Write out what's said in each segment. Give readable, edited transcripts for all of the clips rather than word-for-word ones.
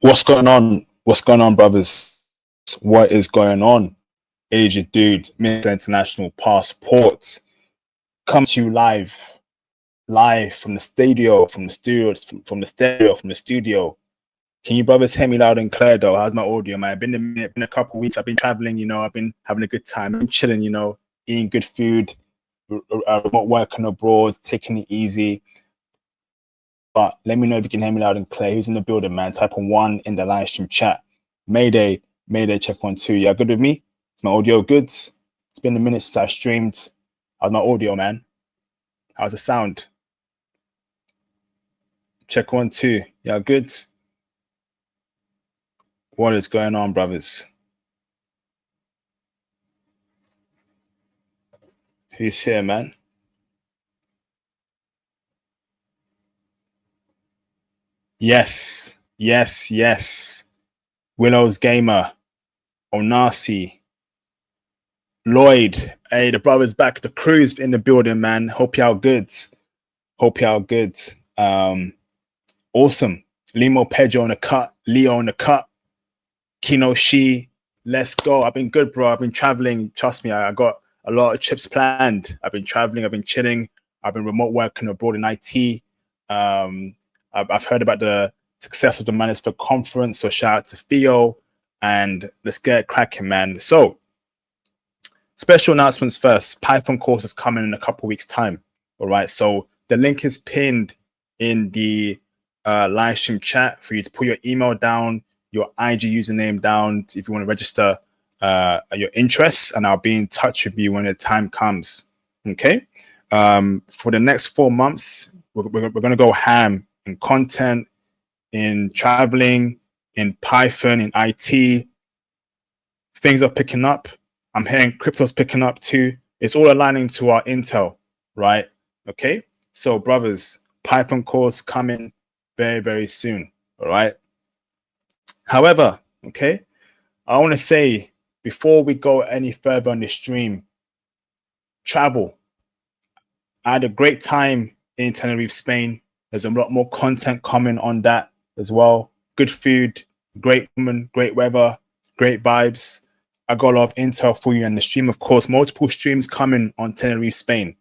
What's going on? What's going on, brothers? What is going on? Aged Dude, Mr. International Passport, come to you live from the studio, from the studio. Can you brothers hear me loud and clear though? How's my audio, man? Been a couple of weeks. I've been traveling, I've been having a good time. I've been chilling, eating good food, remote working abroad, taking it easy. But let me know if you can hear me loud and clear. Who's in the building, man? Type on 1 in the live stream chat. Mayday, check 1, 2. Yeah, good with me? Is my audio good? It's been a minute since I streamed. How's my audio, man? How's the sound? Check 1, 2. Yeah, good? What is going on, brothers? Who's here, man? Yes. Willow's Gamer, Onasi, Lloyd. Hey, the brothers back. The crew's in the building, man. Hope y'all good. Awesome. Limo Pedro on the cut. Leo on the cut. Kino Shi. Let's go. I've been good, bro. I've been traveling. Trust me, I got a lot of trips planned. I've been traveling. I've been chilling. I've been remote working abroad in IT. I've heard about the success of the Nationalism conference. So shout out to Theo. And let's get cracking, man. So special announcements first. Python course is coming in a couple weeks' time. All right. So the link is pinned in the live stream chat for you to put your email down, your IG username down if you want to register your interests, and I'll be in touch with you when the time comes. Okay. For the next 4 months, we're going to go ham in content, in traveling, in Python, in IT. Things are picking up. I'm hearing crypto's picking up too. It's all aligning to our intel, right? Okay. So brothers, Python course coming very, very soon. All right. However, okay, I want to say before we go any further on the stream, travel. I had a great time in Tenerife, Spain. There's a lot more content coming on that as well. Good food, great woman, great weather, great vibes. I got a lot of intel for you in the stream. Of course, multiple streams coming on Tenerife, Spain.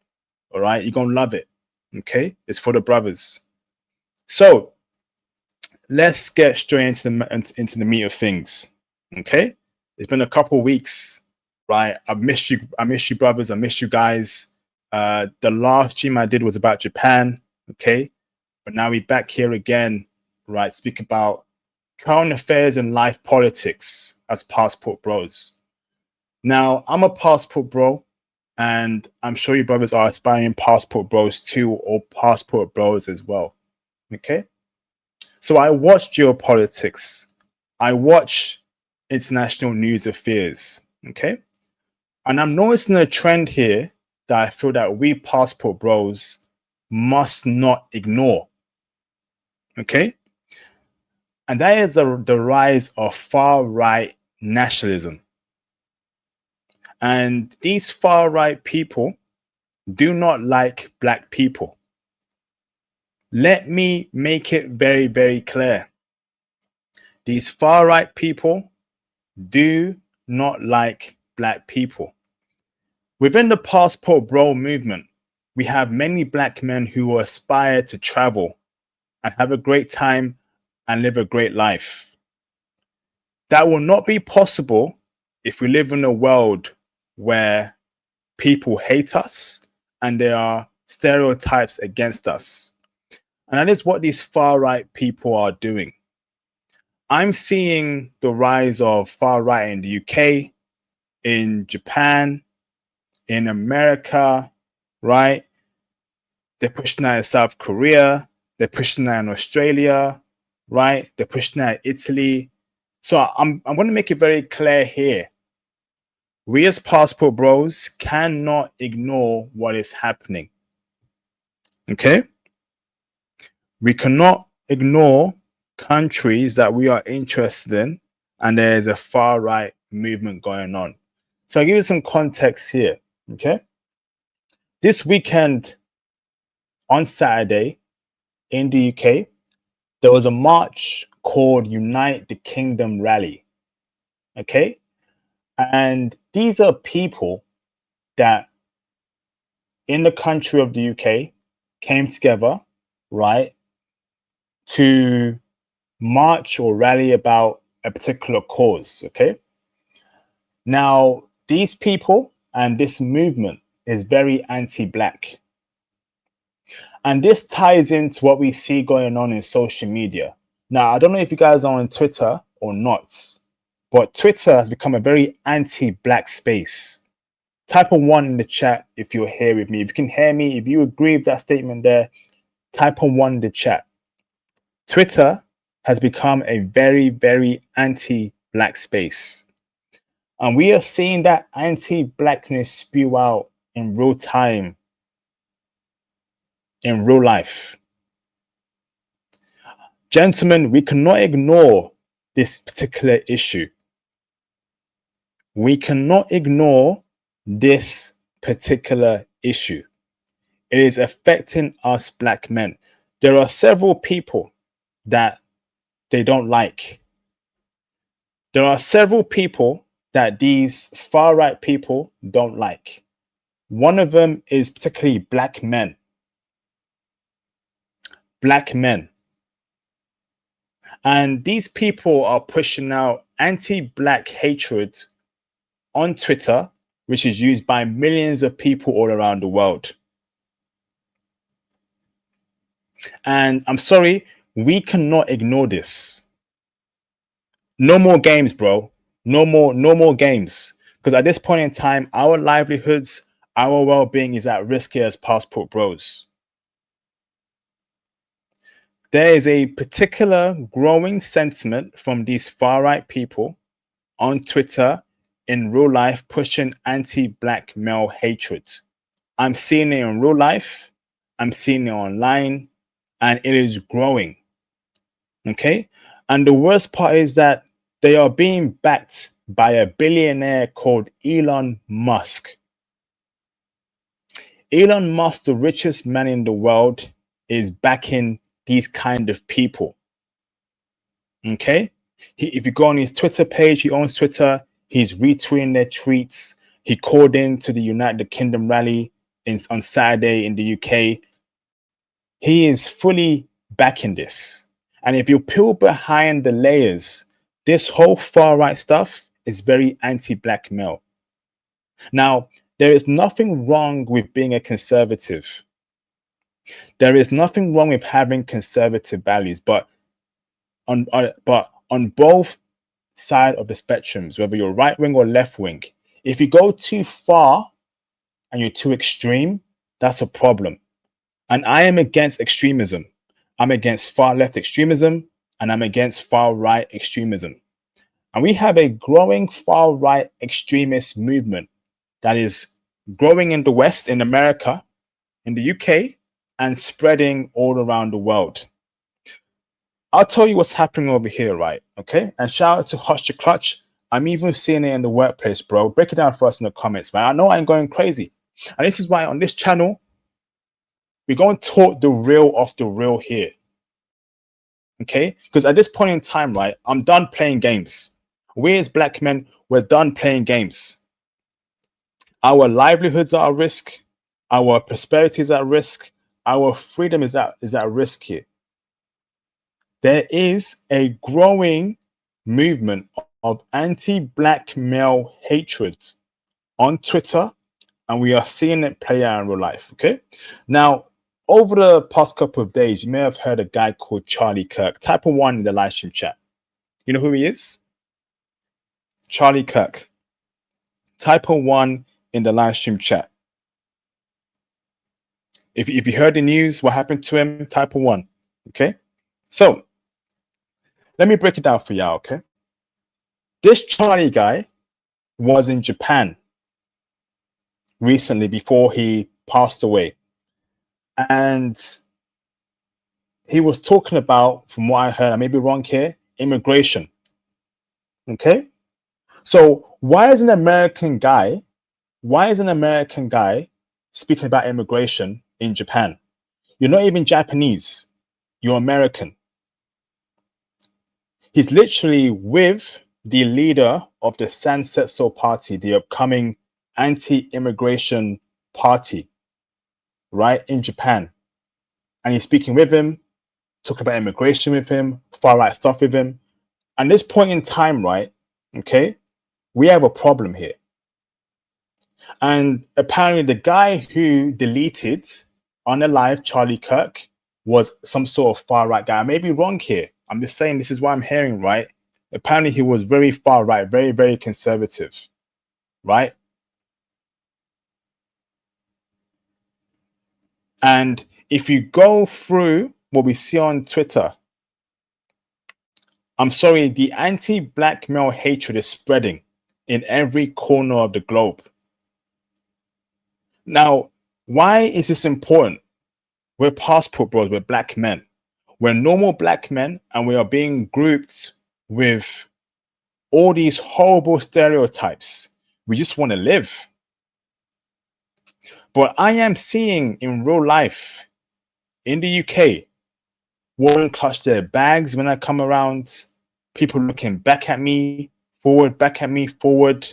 All right, you're going to love it. Okay, it's for the brothers. So let's get straight into the meat of things. Okay, it's been a couple weeks, right? I miss you, brothers. I miss you guys. The last stream I did was about Japan. Okay, but now we're back here again, right? Speak about current affairs and life politics as passport bros. Now, I'm a passport bro, and I'm sure you brothers are aspiring passport bros too, or passport bros as well. Okay, so I watch geopolitics, I watch international news affairs. Okay, and I'm noticing a trend here that I feel that we passport bros must not ignore. Okay, and that is the rise of far-right nationalism. And these far-right people do not like black people. Let me make it very, very clear. These far-right people do not like black people. Within the passport bro movement, we have many black men who aspire to travel and have a great time and live a great life. That will not be possible if we live in a world where people hate us and there are stereotypes against us. And that is what these far-right people are doing. I'm seeing the rise of far-right in the UK, in Japan, in America, right? They're pushing that in South Korea. They're pushing that in Australia, right? They're pushing that in Italy. So I'm going to make it very clear here. We as passport bros cannot ignore what is happening. Okay? We cannot ignore countries that we are interested in, and there's a far-right movement going on. So I'll give you some context here. Okay? This weekend on Saturday in the UK, there was a march called Unite the Kingdom Rally. Okay. And these are people that in the country of the UK came together, right, to march or rally about a particular cause. Okay. Now, these people and this movement is very anti-Black. And this ties into what we see going on in social media. Now, I don't know if you guys are on Twitter or not, but Twitter has become a very anti-Black space. Type a 1 in the chat if you're here with me. If you can hear me, if you agree with that statement there, type a 1 in the chat. Twitter has become a very, very anti-Black space. And we are seeing that anti-Blackness spew out in real time, in real life. Gentlemen, we cannot ignore this particular issue. We cannot ignore this particular issue. It is affecting us Black men. There are several people that they don't like. There are several people that these far-right people don't like. One of them is particularly Black men. Black men. And these people are pushing out anti-Black hatred on Twitter, which is used by millions of people all around the world. And I'm sorry, we cannot ignore this. No more games, bro. No more games. Because at this point in time, our livelihoods, our well-being is at risk here as Passport Bros. There is a particular growing sentiment from these far-right people on Twitter in real life pushing anti-Black male hatred. I'm seeing it in real life. I'm seeing it online, and it is growing. Okay. And the worst part is that they are being backed by a billionaire called Elon Musk. Elon Musk, the richest man in the world, is backing these kind of people. Okay. If you go on his Twitter page, he owns Twitter. He's retweeting their tweets. He called in to the United Kingdom rally on Saturday in the UK. He is fully backing this. And if you peel behind the layers, this whole far right stuff is very anti-Black male. Now, there is nothing wrong with being a conservative. There is nothing wrong with having conservative values, but on both sides of the spectrums, whether you're right wing or left wing, if you go too far and you're too extreme, that's a problem. And I am against extremism. I'm against far left extremism, and I'm against far right extremism. And we have a growing far right extremist movement that is growing in the West, in America, in the UK, and spreading all around the world. I'll tell you what's happening over here, right? Okay. And shout out to Hush the Clutch. I'm even seeing it in the workplace, bro. Break it down for us in the comments, man. I know I'm going crazy. And this is why on this channel, we're going to talk the real off the real here. Okay? Because at this point in time, right, I'm done playing games. We as Black men, we're done playing games. Our livelihoods are at risk. Our prosperity is at risk. Our freedom is at risk here. There is a growing movement of anti-Black male hatred on Twitter, and we are seeing it play out in real life. Okay? Now, over the past couple of days, you may have heard a guy called Charlie Kirk. Type a 1 in the live stream chat. You know who he is? Charlie Kirk. Type a 1 in the live stream chat. If you heard the news, what happened to him, type a 1. Okay? So, let me break it down for y'all, okay? This Charlie guy was in Japan recently before he passed away. And he was talking about, from what I heard, I may be wrong here, immigration. Okay? So why is an American guy speaking about immigration in Japan? You're not even Japanese. You're American. He's literally with the leader of the Sansetsu Party, the upcoming anti-immigration party, right, in Japan. And he's speaking with him, talking about immigration with him, far-right stuff with him. And this point in time, right, okay, we have a problem here. And apparently the guy who deleted on the live Charlie Kirk was some sort of far-right guy. I may be wrong here. I'm just saying this is what I'm hearing, right? Apparently he was very far-right, very, very conservative, right? And if you go through what we see on Twitter, I'm sorry, the anti-black male hatred is spreading in every corner of the globe. Now, why is this important? We're passport bros, we're black men. We're normal black men, and we are being grouped with all these horrible stereotypes. We just want to live. But I am seeing in real life, in the UK, women clutch their bags when I come around, people looking back at me, forward, back at me, forward.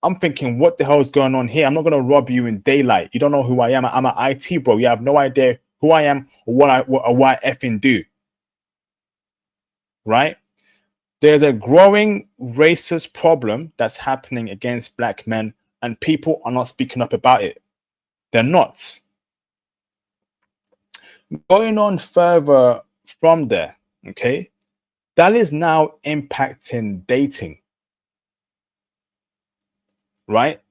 I'm thinking, what the hell is going on here? I'm not going to rob you in daylight. You don't know who I am. I'm an IT bro. You have no idea who I am or what I effing do. Right? There's a growing racist problem that's happening against black men, and people are not speaking up about it. They're not. Going on further from there, okay, that is now impacting dating. Right?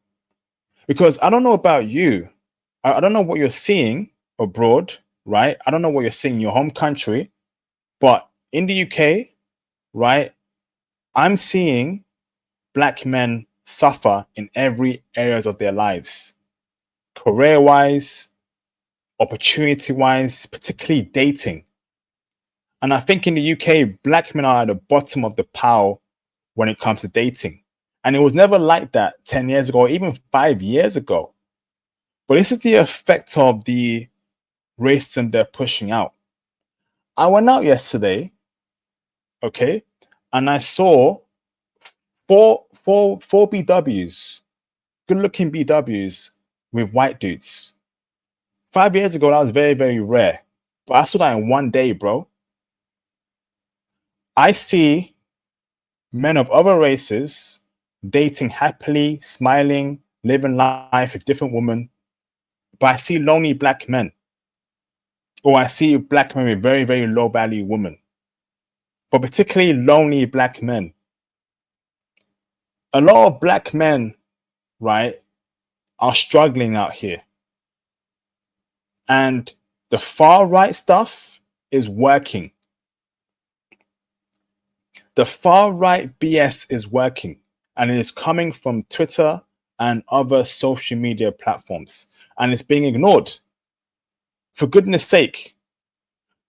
Because I don't know about you. I don't know what you're seeing abroad, right? I don't know what you're seeing in your home country, but in the UK, right, I'm seeing black men suffer in every areas of their lives, career-wise, opportunity-wise, particularly dating. And I think in the UK, black men are at the bottom of the pile when it comes to dating. And it was never like that 10 years ago, or even 5 years ago. But this is the effect of the racism they're pushing out. I went out yesterday, okay, and I saw four BWs, good-looking BWs with white dudes. 5 years ago, that was very, very rare. But I saw that in one day, bro. I see men of other races dating happily, smiling, living life with different women. But I see lonely black men. Or I see black men with very, very low value women. But particularly lonely black men. A lot of black men, right, are struggling out here. And the far right stuff is working. The far right BS is working. And it is coming from Twitter and other social media platforms. And it's being ignored. For goodness sake,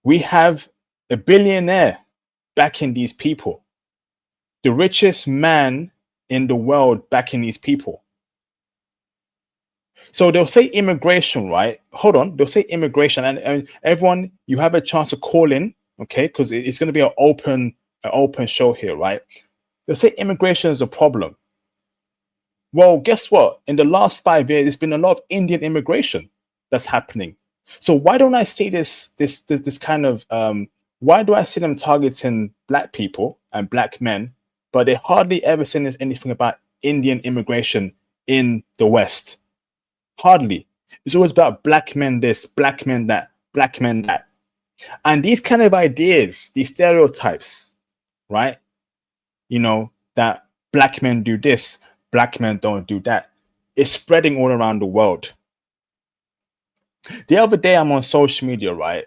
we have a billionaire backing these people. The richest man in the world backing these people. So they'll say immigration, right? Hold on, they'll say immigration, and everyone, you have a chance to call in, okay? Because it's going to be an open show here, right? They'll say immigration is a problem. Well, guess what? In the last 5 years, there's been a lot of Indian immigration that's happening. So why don't I see this kind of why do I see them targeting black people and black men, but they hardly ever say anything about Indian immigration in the West? Hardly. It's always about black men this, black men that, black men that. And these kind of ideas, these stereotypes, right? You know, that black men do this, black men don't do that. It's spreading all around the world. The other day I'm on social media, right?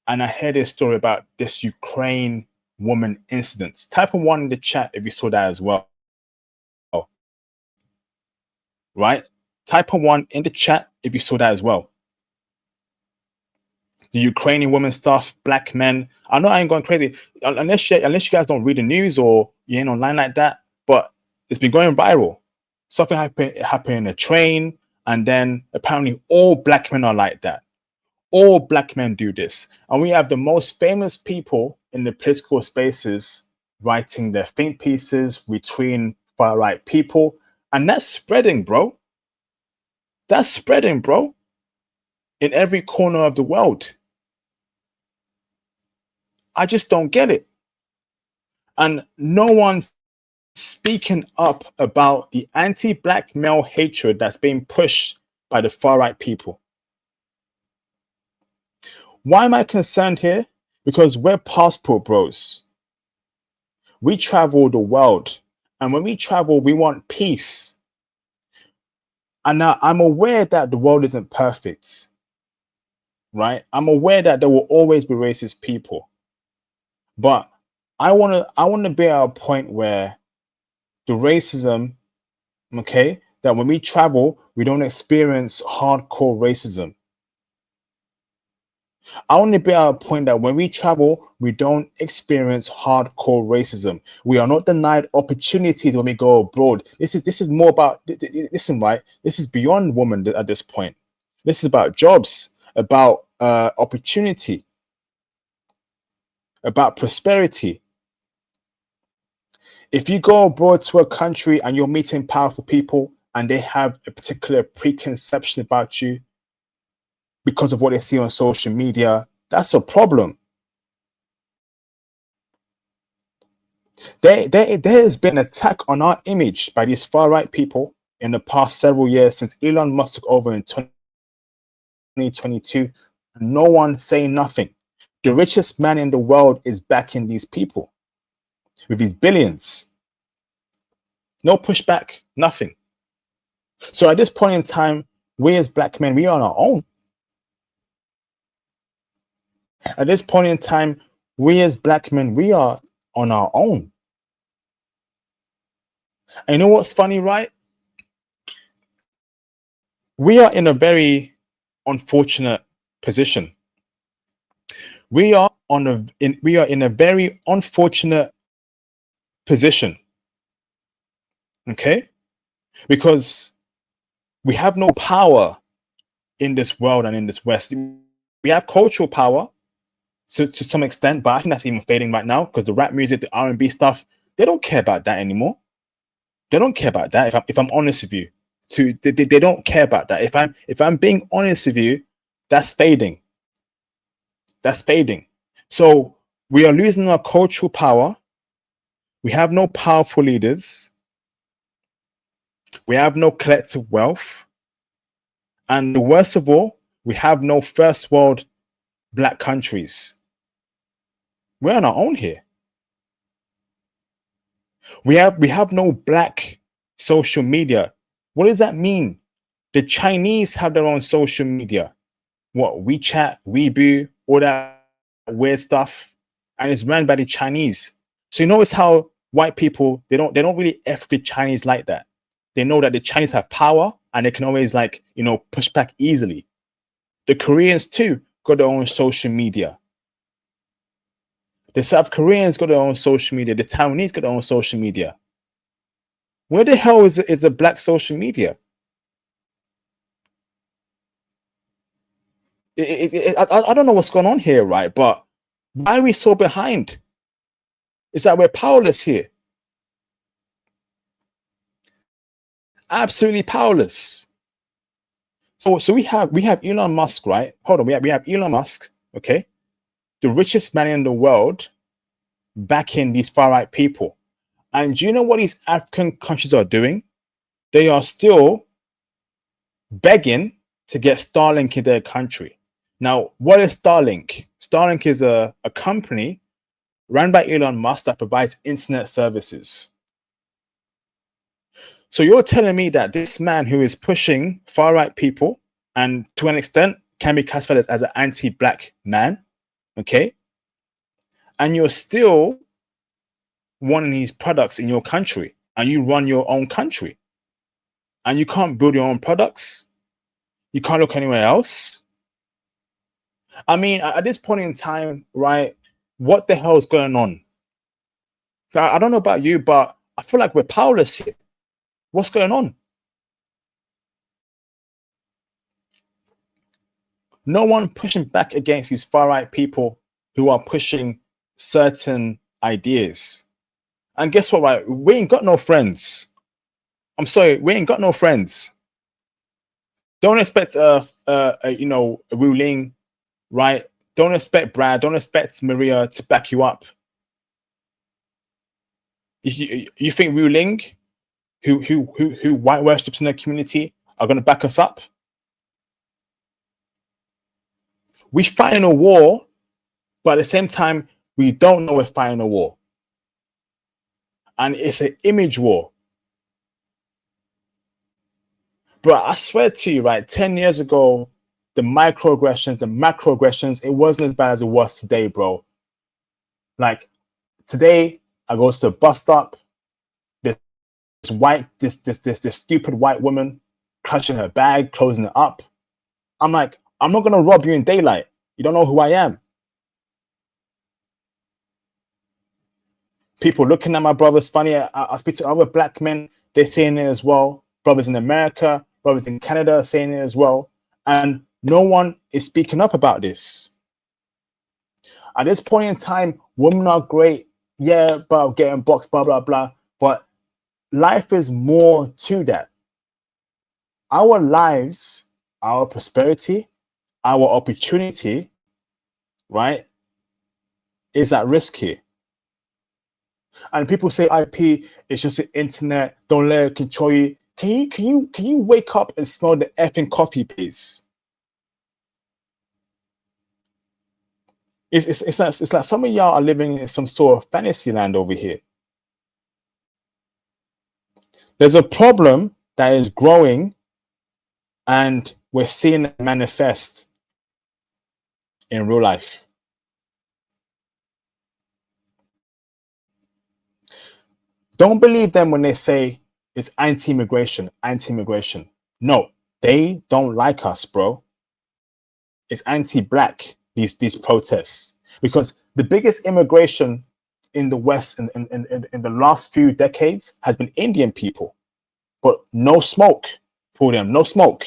And I heard a story about this Ukraine woman incident. Type of one in the chat if you saw that as well. Right? Type of one in the chat if you saw that as well. The Ukrainian woman stuff, black men. I know I ain't going crazy unless you guys don't read the news or you ain't online like that. But it's been going viral. Something happened in a train, and then apparently all black men are like that. All black men do this, and we have the most famous people in the political spaces writing their think pieces, retweeting far right people, and that's spreading, bro. That's spreading, bro, in every corner of the world. I just don't get it. And no one's speaking up about the anti-black male hatred that's being pushed by the far right people. Why am I concerned here? Because we're passport bros. We travel the world, and when we travel, we want peace. And now I'm aware that the world isn't perfect, right? I'm aware that there will always be racist people, but I want to be at a point where the racism, okay, that when we travel, we don't experience hardcore racism. I want to be at a point that when we travel, we don't experience hardcore racism. We are not denied opportunities when we go abroad. This is more about, listen, right? This is beyond women at this point. This is about jobs, about opportunity, about prosperity. If you go abroad to a country and you're meeting powerful people and they have a particular preconception about you because of what they see on social media, that's a problem. There has been an attack on our image by these far right people in the past several years since Elon Musk took over in 2022. No one saying nothing. The richest man in the world is backing these people with his billions. No pushback, nothing. So at this point in time, we as black men, we are on our own. At this point in time, we as black men, we are on our own. And you know what's funny, right? We are in a very unfortunate position. We are in a very unfortunate position. Okay? Because we have no power in this world and in this West. We have cultural power to some extent, but I think that's even fading right now because the rap music, the R&B stuff, they don't care about that anymore. They don't care about that. If I'm honest with you, they don't care about that. If I'm being honest with you, that's fading. That's fading. So we are losing our cultural power. We have no powerful leaders. We have no collective wealth. And the worst of all, we have no first world black countries. We're on our own here. We have no black social media. What does that mean? The Chinese have their own social media. What, WeChat, Weibo, all that weird stuff, and it's ran by the Chinese. So you notice how white people they don't really F the Chinese like that. They know that the Chinese have power and they can always push back easily. The Koreans too got their own social media. The South Koreans got their own social media. The Taiwanese got their own social media. Where the hell is the black social media? I don't know what's going on here, right? But why are we so behind? Is that we're powerless here? Absolutely powerless. So we have Elon Musk, right? Hold on, we have Elon Musk, okay, the richest man in the world, backing these far right people. And do you know what these African countries are doing? They are still begging to get Starlink in their country. Now, what is Starlink? Starlink is a company run by Elon Musk that provides internet services. So you're telling me that this man who is pushing far right people and to an extent can be classified as an anti-black man, okay, and you're still wanting these products in your country and you run your own country and you can't build your own products, you can't look anywhere else. I mean, at this point in time, right, what the hell is going on? I don't know about you, but I feel like we're powerless here. What's going on? No one pushing back against these far right people who are pushing certain ideas. And guess what, right? We ain't got no friends. I'm sorry, we ain't got no friends. Don't expect Wu Ling, right? Don't expect Brad. Don't expect Maria to back you up. You think Wu Ling, who white worships in the community, are going to back us up? We fighting a war, but at the same time, we don't know we're fighting a war. And it's an image war. But I swear to you, right, 10 years ago, the microaggressions, the macroaggressions, it wasn't as bad as it was today, bro. Like today, I go to the bus stop, this stupid white woman clutching her bag, closing it up. I'm like, I'm not gonna rob you in daylight. You don't know who I am. People looking at my brothers funny. I speak to other black men, they're saying it as well. Brothers in America, brothers in Canada are saying it as well. And no one is speaking up about this. At this point in time, women are great, yeah, but getting boxed, blah, blah, blah. But life is more to that. Our lives, our prosperity, our opportunity, right, is at risk here. And people say IP is just the internet. Don't let it control you. Can you wake up and smell the effing coffee, please? It's like some of y'all are living in some sort of fantasy land over here. There's a problem that is growing, and we're seeing it manifest in real life. Don't believe them when they say it's anti-immigration, anti-immigration. No, they don't like us, bro. It's anti-black, these protests. Because the biggest immigration in the West in the last few decades has been Indian people. But no smoke for them, no smoke.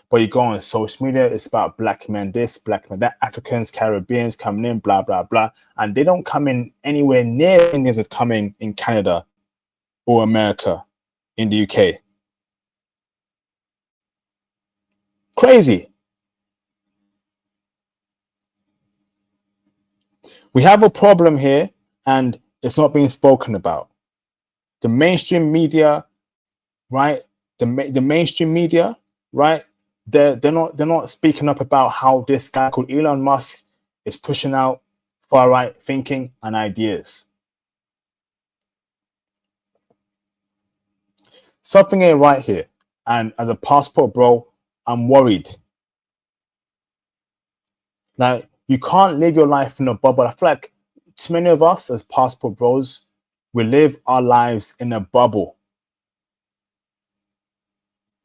But you go on social media, it's about black men this, black men that, Africans, Caribbeans coming in, blah, blah, blah. And they don't come in anywhere near Indians of coming in Canada or America, in the UK. Crazy. We have a problem here, and it's not being spoken about. The mainstream media, right? The mainstream media, right? They're not speaking up about how this guy called Elon Musk is pushing out far right thinking and ideas. Something ain't right here. And as a passport bro, I'm worried. Now, you can't live your life in a bubble. I feel like too many of us as passport bros, we live our lives in a bubble.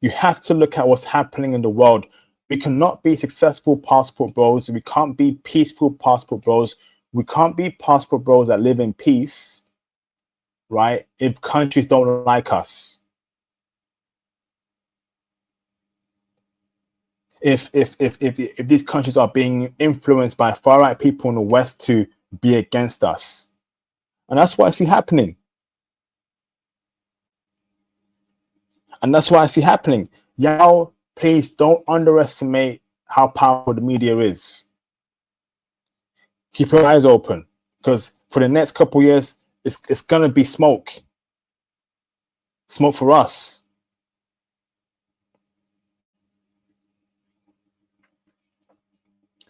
You have to look at what's happening in the world. We cannot be successful passport bros. We can't be peaceful passport bros. We can't be passport bros that live in peace, right? If countries don't like us. If these countries are being influenced by far right people in the West to be against us. And that's what I see happening. And that's what I see happening. Y'all, please don't underestimate how powerful the media is. Keep your eyes open, because for the next couple of years, it's gonna be smoke. Smoke for us.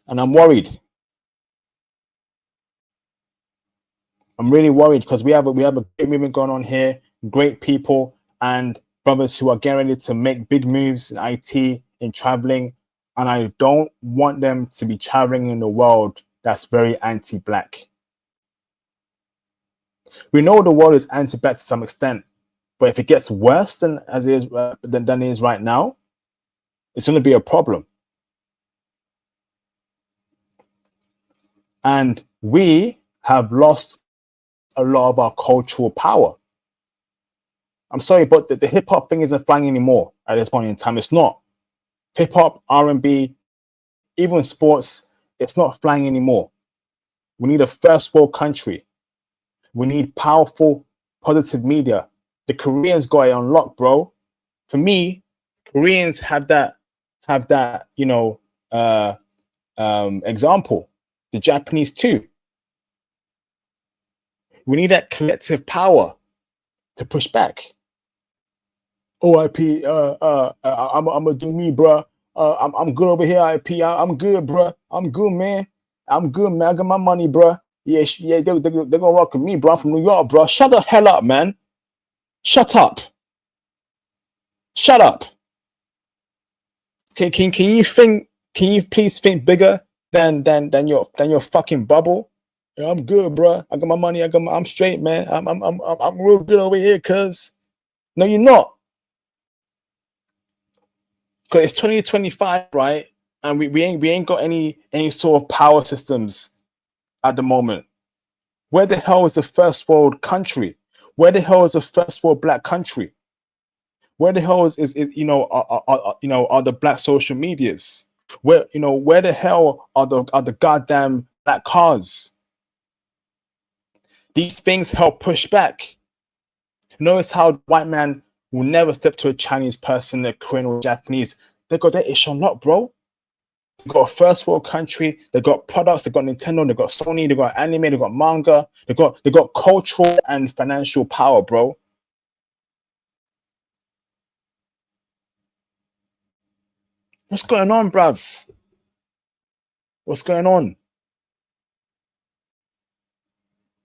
And I'm worried. I'm really worried because we have a great movement going on here, great people and brothers who are getting ready to make big moves in IT, in traveling, and I don't want them to be traveling in a world that's very anti-black. We know the world is anti-black to some extent, but if it gets worse than it is right now, it's going to be a problem. And we have lost a lot of our cultural power. I'm sorry, but the hip hop thing isn't flying anymore at this point in time. It's not. Hip hop, R&B, even sports, it's not flying anymore. We need a first world country. We need powerful, positive media. The Koreans got it on lock, bro. For me, Koreans have that, example. The Japanese too. We need that collective power to push back. OIP, I'm gonna do me, bro. I'm good over here, IP. I'm good, bro. I'm good, man. I'm good, man. I got my money, bro. Yeah, they're gonna rock with me, bro. I'm from New York, bro. Shut the hell up, man. Shut up. Shut up. Can you think? Can you please think bigger than your fucking bubble? Yeah, I'm good, bro. I got my money. I'm straight, man. I'm real good over here, cuz. No, you're not. Because it's 2025, right? And we ain't got any sort of power systems at the moment. Where the hell is the first world country? Where the hell is the first world black country? Where the hell is are the black social medias? Where the hell are the goddamn black cars? These things help push back. Notice how the white man will never step to a Chinese person, a Korean or Japanese. They got their ish on lock, bro. They got a first world country. They got products. They got Nintendo. They got Sony. They got anime. They got manga. They got cultural and financial power, bro. What's going on, bruv? What's going on?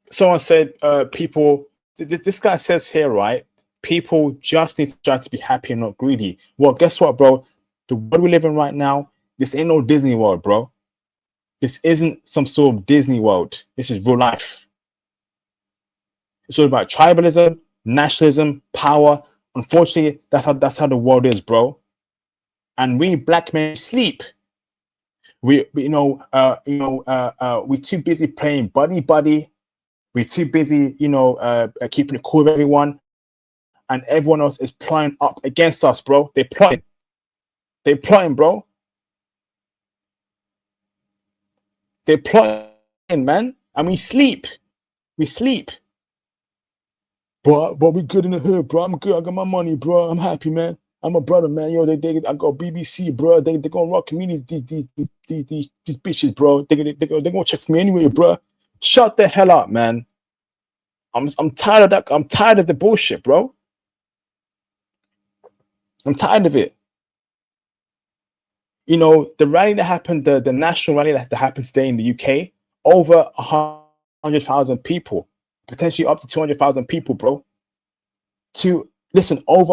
Someone said, people. This guy says here, right? People just need to try to be happy and not greedy. Well, guess what, bro? The world we live in right now, this ain't no Disney World, bro. This isn't some sort of Disney World. This is real life. It's all about tribalism, nationalism, power. Unfortunately, that's how the world is, bro. And we black men sleep. We we're too busy playing buddy. We're too busy, keeping it cool with everyone, and everyone else is plotting up against us, bro. They're plotting, bro. They're plotting, man, and we sleep. But we good in the hood, bro. I'm good. I got my money, bro. I'm happy, man. I'm a brother, man. Yo, I got BBC, bro. They gonna rock me. These bitches, bro. They gonna check for me anyway, bro. Shut the hell up, man. I'm tired of that. I'm tired of the bullshit, bro. I'm tired of it. The rally that happened, the national rally that happened today in the UK, over 100,000 people, potentially up to 200,000 people, bro. Over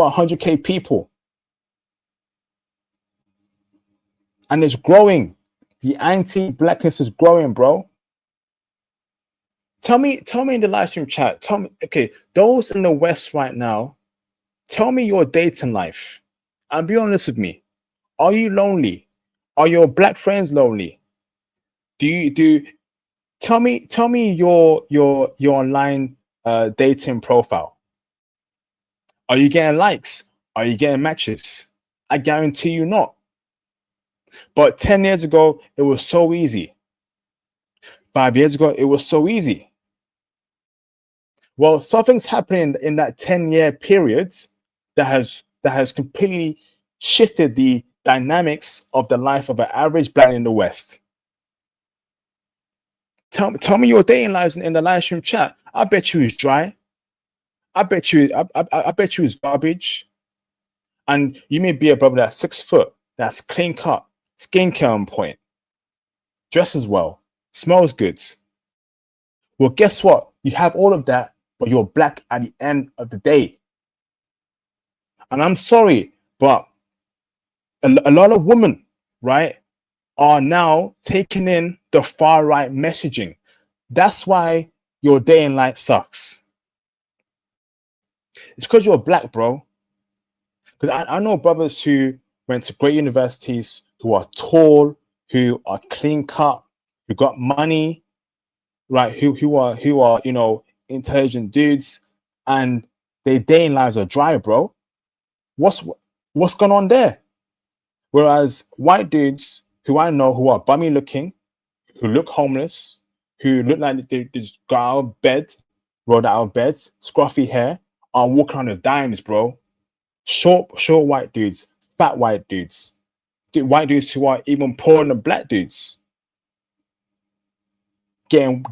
100K people. And it's growing. The anti-blackness is growing, bro. Tell me in the live stream chat. Tell me, okay, those in the West right now, tell me your dating life. And be honest with me. Are you lonely? Are your black friends lonely? Tell me your online dating profile. Are you getting likes? Are you getting matches? I guarantee you not. But 10 years ago, it was so easy. 5 years ago, it was so easy. Well, something's happening in that 10-year period that has completely shifted the dynamics of the life of an average black in the West. Tell me your dating lives in the live stream chat. I bet you it's dry. I bet you it's garbage. And you may be a brother that's 6 foot, that's clean cut, skincare on point, dresses well, smells good. Well, guess what? You have all of that, but you're black at the end of the day. And I'm sorry, but a lot of women, right, are now taking in the far right messaging. That's why your day in life sucks. It's because you're black, bro. Because I know brothers who went to great universities, who are tall, who are clean cut, who got money, right? Who are intelligent dudes, and their day in lives are dry, bro. What's going on there? Whereas white dudes who I know who are bummy looking, who look homeless, who look like they just got out of bed, rolled out of bed, scruffy hair, are walking around with dimes, bro. Short white dudes, fat white dudes, white dudes who are even poorer than black dudes, getting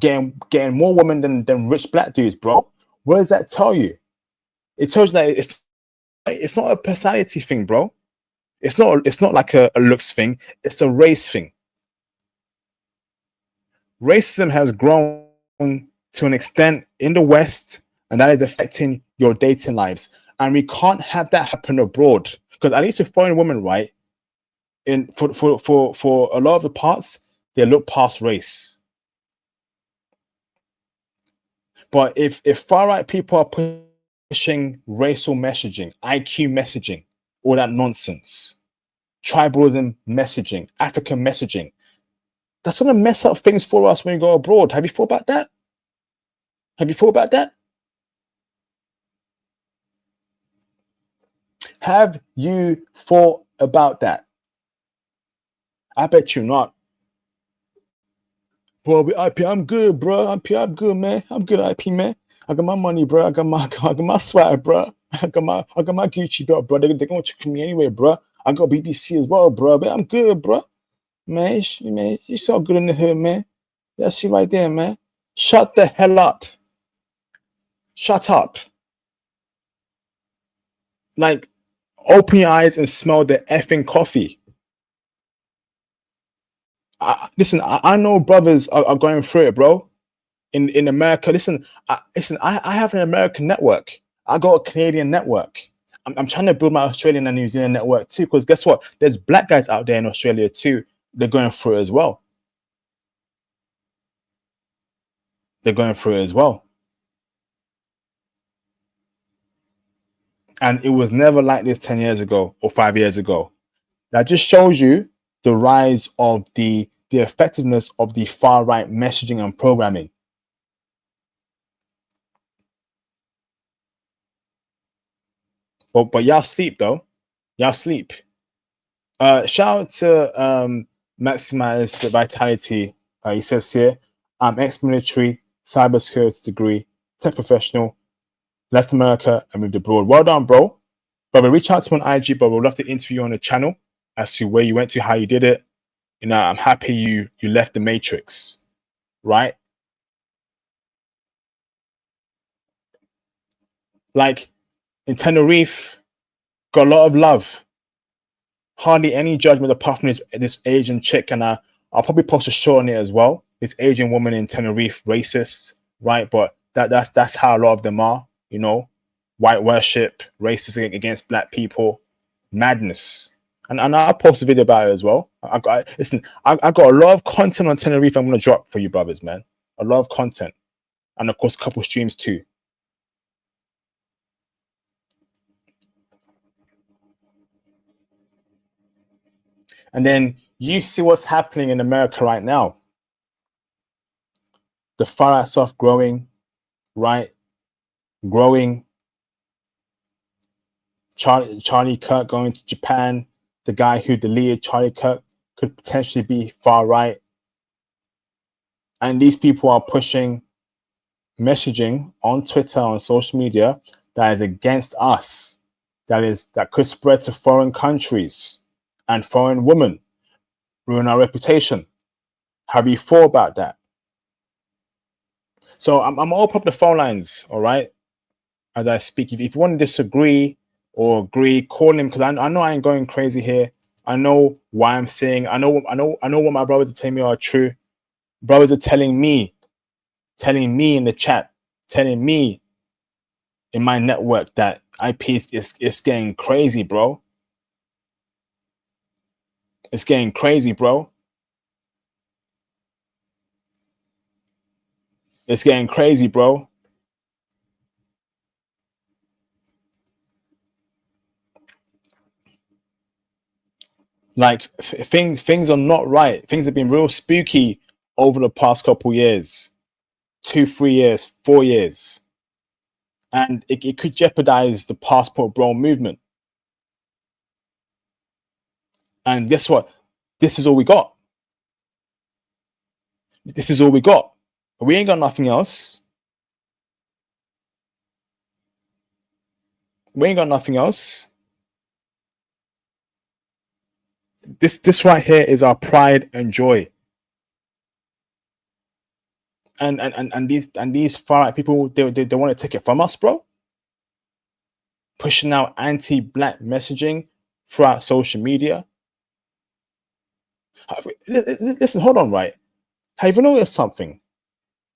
more women than rich black dudes, bro. What does that tell you? It tells you that it's not a personality thing, bro. It's not like a looks thing. It's a race thing. Racism has grown to an extent in the West, and that is affecting your dating lives. And we can't have that happen abroad, because at least with foreign women, right? For a lot of the parts, they look past race. But if far right people are pushing racial messaging, IQ messaging, all that nonsense, tribalism messaging, African messaging, that's going to mess up things for us when we go abroad. Have you thought about that? Have you thought about that? Have you thought about that? I bet you not. Bro, IP, I'm good, bro. IP, I'm good, man. I'm good, IP, man. I got my money, bro. I got my swag, bro. I got my Gucci belt, bro. They're gonna check for me anyway, bro. I got BBC as well, bro. But I'm good, bro. Man, it's all good in the hood, man. That's shit right there, man. Shut the hell up. Shut up. Like, open your eyes and smell the effing coffee. Listen, I know brothers are going through it, bro. In America, listen, I have an American network. I got a Canadian network. I'm trying to build my Australian and New Zealand network too, because guess what? There's black guys out there in Australia too. They're going through it as well. They're going through it as well. And it was never like this 10 years ago or 5 years ago. That just shows you the rise of the effectiveness of the far right messaging and programming. But y'all sleep though. Y'all sleep. Shout out to Maximize Vitality. He says here, I'm ex-military, cybersecurity degree, tech professional, left America and moved abroad. Well done, bro. Brother, reach out to me on IG, but we'd love to interview you on the channel as to where you went to, how you did it. You know, I'm happy you left the matrix, right? Like in Tenerife, got a lot of love. Hardly any judgment apart from this Asian chick, and I'll probably post a short on it as well. This Asian woman in Tenerife, racist, right? But that's how a lot of them are, you know, white worship, racism against black people, madness. And I'll post a video about it as well. I got a lot of content on Tenerife I'm gonna drop for you brothers, man. A lot of content, and of course, a couple streams too. And then you see what's happening in America right now. The far right stuff growing, right? Growing. Charlie Kirk going to Japan. The guy who deleted Charlie Kirk could potentially be far right. And these people are pushing messaging on Twitter, on social media, that is against us. That could spread to foreign countries and foreign women, ruin our reputation. Have you thought about that? So I'm all up the phone lines, all right, as I speak. If you want to disagree or agree, call him, because I know I ain't going crazy here. I know why I'm saying. I know what my brothers are telling me are true. Brothers are telling me in the chat, telling me in my network that IP is getting crazy, bro. It's getting crazy, bro. It's getting crazy, bro. Like things are not right. Things have been real spooky over the past couple years, 2, 3 years, 4 years, and it could jeopardize the passport bro movement. And guess what? This is all we got. This is all we got. We ain't got nothing else. We ain't got nothing else. This right here is our pride and joy. And these far right people, they want to take it from us, bro. Pushing out anti-black messaging throughout social media. Listen, hold on, right? Have you noticed something?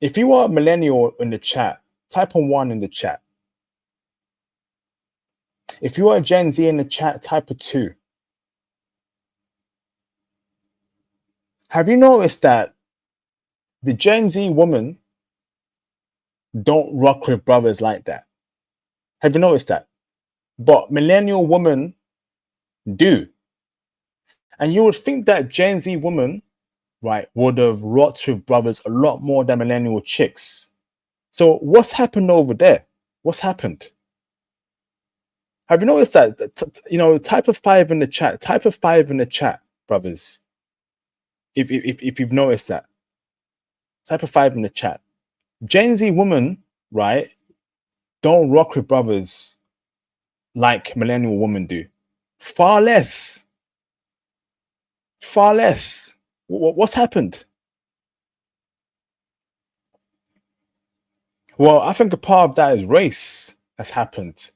If you are a millennial in the chat, type a 1 in the chat. If you are a Gen Z in the chat, type a 2. Have you noticed that the Gen Z women don't rock with brothers like that? Have you noticed that? But millennial women do. And you would think that Gen Z women, right, would have rocked with brothers a lot more than millennial chicks. So what's happened over there? What's happened? Have you noticed that? Type of 5 in the chat. Type of 5 in the chat, brothers. If you've noticed that, type of 5 in the chat. Gen Z women, right, don't rock with brothers like millennial women do. Far less. Far less. What's happened? Well, I think a part of that is race has happened.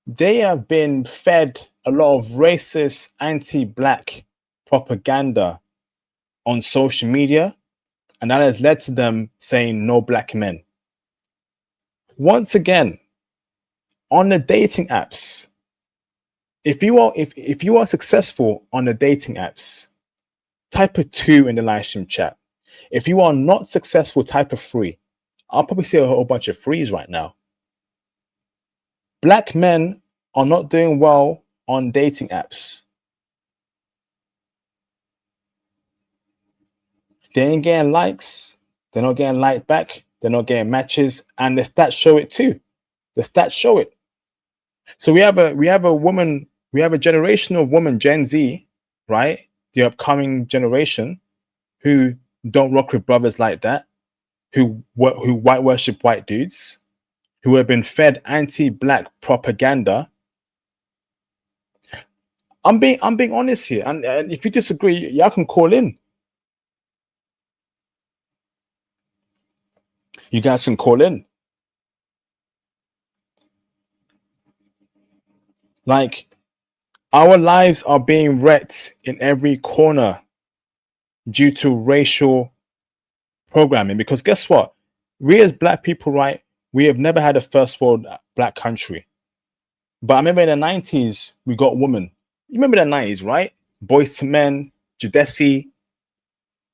They have been fed a lot of racist, anti-black propaganda on social media, and that has led to them saying no black men. Once again, on the dating apps, if you are successful on the dating apps, type a 2 in the live stream chat. If you are not successful, type a 3. I'll probably see a whole bunch of 3s right now. Black men are not doing well on dating apps. They ain't getting likes. They're not getting liked back. They're not getting matches, and the stats show it too. The stats show it. So we have a woman, we have a generation of women, Gen Z, right? The upcoming generation, who don't rock with brothers like that, who white worship white dudes, who have been fed anti-black propaganda. I'm being honest here, and if you disagree, y'all can call in. You guys can call in. Like, our lives are being wrecked in every corner due to racial programming. Because guess what? We as black people, right? We have never had a first world black country. But I remember in the 90s, we got women. You remember the 90s, right? Boys to Men, Jadesi.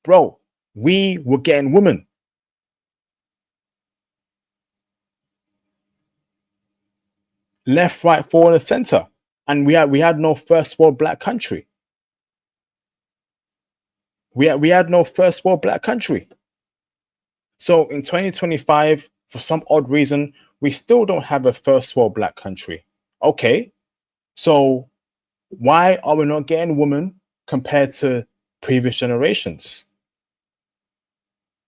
Bro, we were getting women. Left, right, forward, and center. And we had no first world black country. We had no first world black country. So in 2025, for some odd reason, we still don't have a first world black country. Okay, so why are we not getting women compared to previous generations?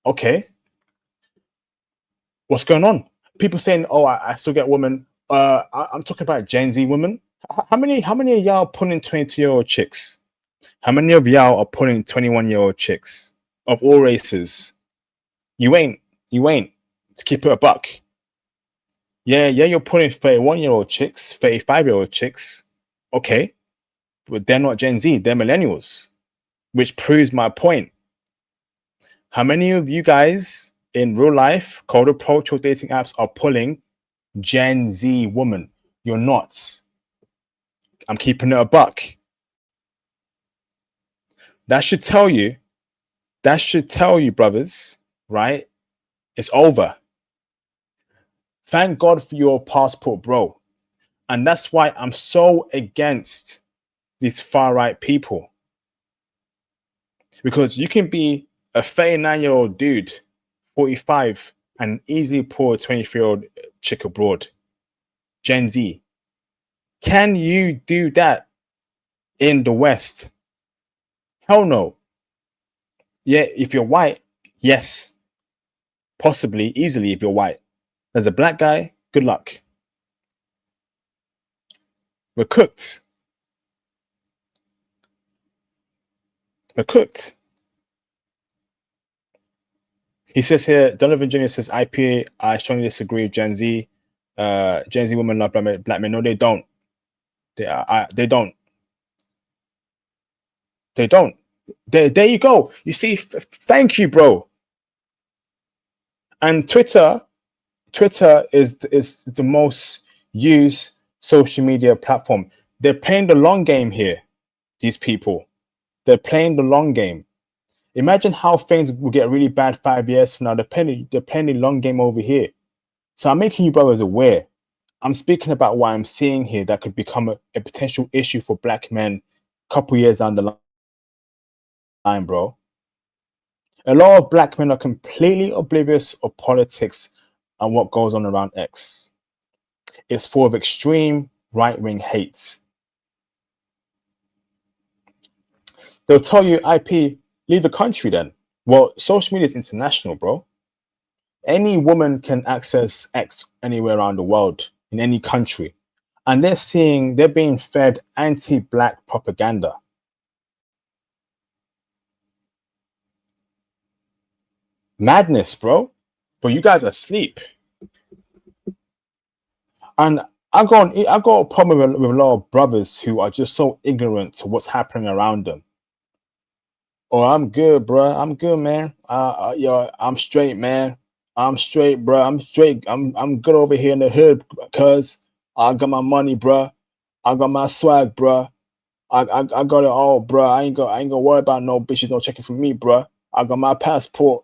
Okay, what's going on? People saying, "Oh, I still get women." I'm talking about Gen Z women. How many of y'all pulling 22-year-old chicks? How many of y'all are pulling 21-year-old chicks of all races? You ain't. To keep it a buck. Yeah, you're pulling 31-year-old chicks, 35-year-old chicks. Okay, but they're not Gen Z, they're millennials, which proves my point. How many of you guys in real life, cold approach or dating apps are pulling Gen Z women? You're not. I'm keeping it a buck. That should tell you, brothers, right? It's over. Thank God for your passport, bro. And that's why I'm so against these far right people. Because you can be a 39-year-old dude, 45, and easily pull a 23-year-old chick abroad. Gen Z. Can you do that in the West? Hell no. Yeah, if you're white, yes. Possibly, easily if you're white. As a black guy, good luck. We're cooked. We're cooked. He says here, Donovan Jr. says, IP, I strongly disagree with Gen Z. Gen Z women love black men. No, they don't. They don't. They don't. There you go. You see, thank you, bro. And Twitter is the most used social media platform. They're playing the long game here. These people, they're playing the long game. Imagine how things will get really bad 5 years from now. They're playing the long game over here. So I'm making you brothers aware. I'm speaking about what I'm seeing here that could become a potential issue for black men a couple years down the line, bro. A lot of black men are completely oblivious of politics and what goes on around X. It's full of extreme right-wing hate. They'll tell you, IP, leave the country then. Well, social media is international, bro. Any woman can access X anywhere around the world, in any country. And they're being fed anti-black propaganda. Madness, bro. But you guys are asleep. And I got a problem with a lot of brothers who are just so ignorant to what's happening around them. Oh, I'm good, bro. I'm good, man. Yo, I'm straight, man. I'm straight, bro. I'm straight. I'm good over here in the hood, cause I got my money, bro. I got my swag, bro. I got it all, bro. I ain't gonna worry about no bitches no checking for me, bro. I got my passport.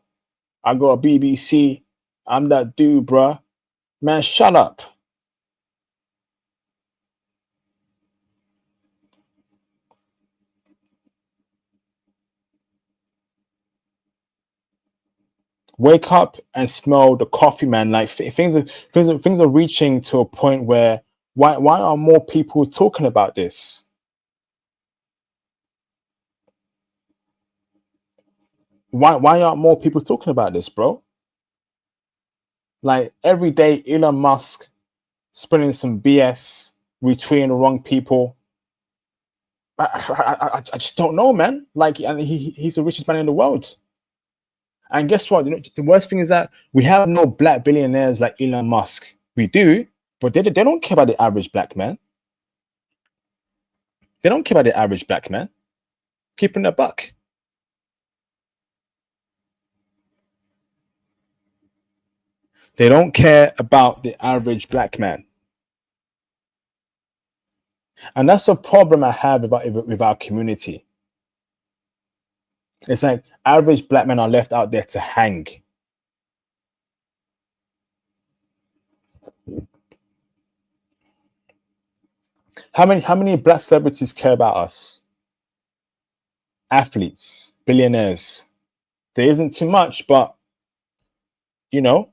I got a BBC. I'm that dude, bro. Man, shut up. Wake up and smell the coffee, man. Like things are reaching to a point where why are more people talking about this? Why aren't more people talking about this, bro? Like every day, Elon Musk spreading some BS, retweeting the wrong people. I just don't know, man. Like, and he's the richest man in the world. And guess what? You know, the worst thing is that we have no black billionaires like Elon Musk. We do, but they don't care about the average black man. They don't care about the average black man. Keeping a buck. They don't care about the average black man. And that's a problem I have with our community. It's like average black men are left out there to hang. How many black celebrities care about us? Athletes, billionaires. There isn't too much, but you know.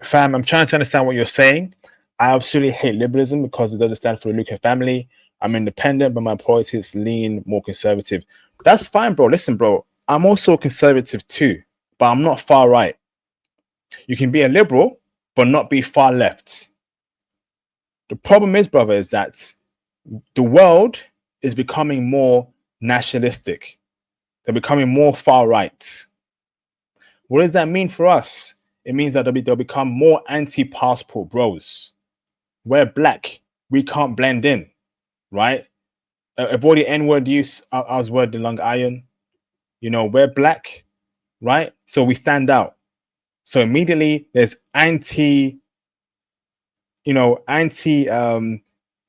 Fam, I'm trying to understand what you're saying. I absolutely hate liberalism because it doesn't stand for the nuclear family. I'm independent, but my priorities lean more conservative. That's fine, bro. Listen, bro, I'm also a conservative too, but I'm not far right. You can be a liberal, but not be far left. The problem is, brother, is that the world is becoming more nationalistic. They're becoming more far right. What does that mean for us? It means that they'll become more anti-passport bros. We're black. We can't blend in, right? Avoid the N-word use. I was word the long iron. You know, we're black, right? So we stand out. So immediately there's anti,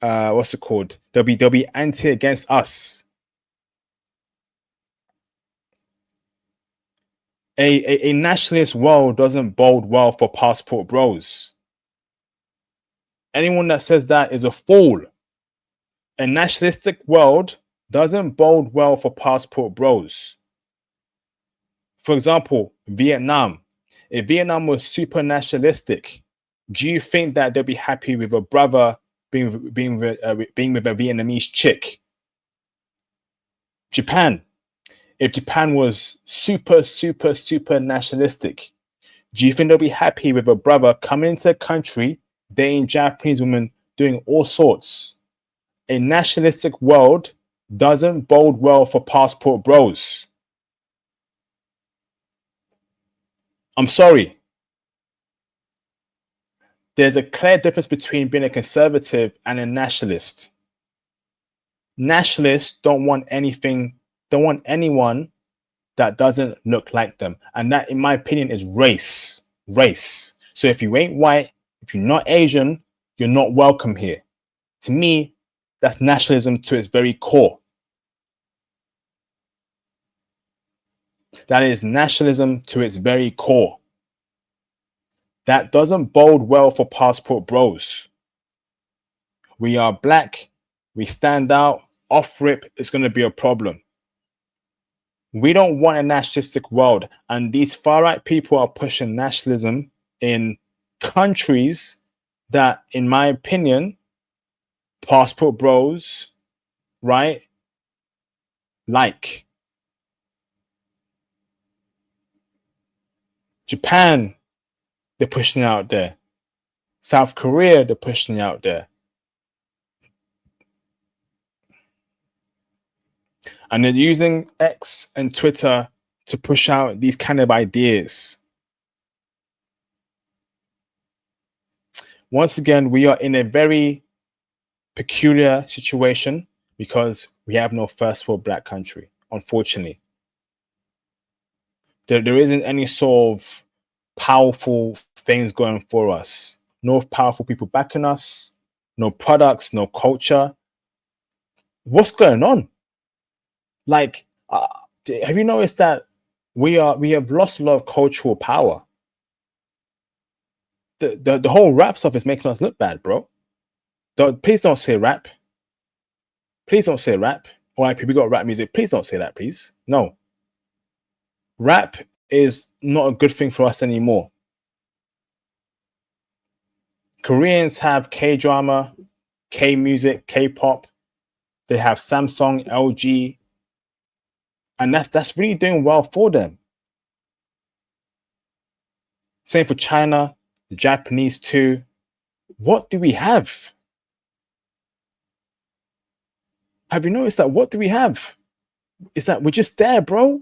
what's it called? They'll be anti against us. A nationalist world doesn't bode well for passport bros. Anyone that says that is a fool. A nationalistic world doesn't bode well for passport bros. For example, Vietnam. If Vietnam was super nationalistic, do you think that they'll be happy with a brother being with a Vietnamese chick? Japan. if Japan was super, super, super nationalistic, do you think they'll be happy with a brother coming into the country, dating Japanese women, doing all sorts? A nationalistic world doesn't bode well for passport bros. I'm sorry. There's a clear difference between being a conservative and a nationalist. Nationalists don't want anything, don't want anyone that doesn't look like them. And that, in my opinion, is race. Race. So if you ain't white, if you're not Asian, you're not welcome here. To me, that's nationalism to its very core. That is nationalism to its very core. That doesn't bode well for passport bros. We are black, we stand out, off rip, it's going to be a problem. We don't want a nationalistic world, and these far right people are pushing nationalism in countries that, in my opinion, passport bros, right, like Japan, they're pushing out there. South Korea, they're pushing out there. And they're using X and Twitter to push out these kind of ideas. Once again, we are in a very peculiar situation because we have no first world black country, unfortunately. There isn't any sort of powerful things going for us. No powerful people backing us, no products, no culture. What's going on? Like, have you noticed that we have lost a lot of cultural power? The whole rap stuff is making us look bad, bro. Please don't say rap. Please don't say rap. Or we got rap music. Please don't say that, please. No. Rap is not a good thing for us anymore. Koreans have K-drama, K-music, K-pop. They have Samsung, LG. And that's really doing well for them. Same for China, the Japanese too. What do we have? Have you noticed that? What do we have? It's that we're just there, bro.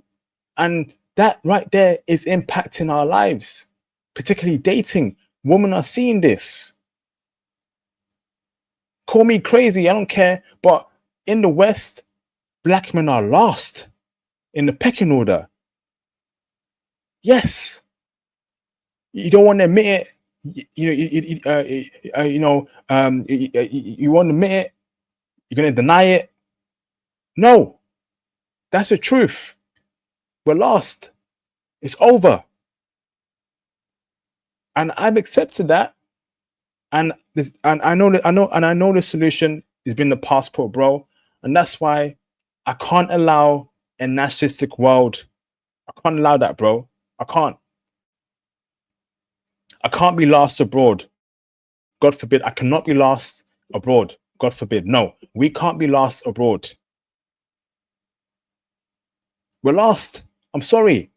And that right there is impacting our lives, particularly dating. Women are seeing this. Call me crazy, I don't care. But in the West, black men are last in the pecking order. Yes. You don't want to admit it. You won't admit it. You're going to deny it. No, that's the truth. We're lost. It's over. And I've accepted that. And I know the solution has been the passport, bro. And that's why I can't allow a nationalistic world. I can't allow that, bro. I can't be lost abroad. God forbid. I cannot be lost abroad. God forbid. No, we can't be lost abroad. We're lost. I'm sorry.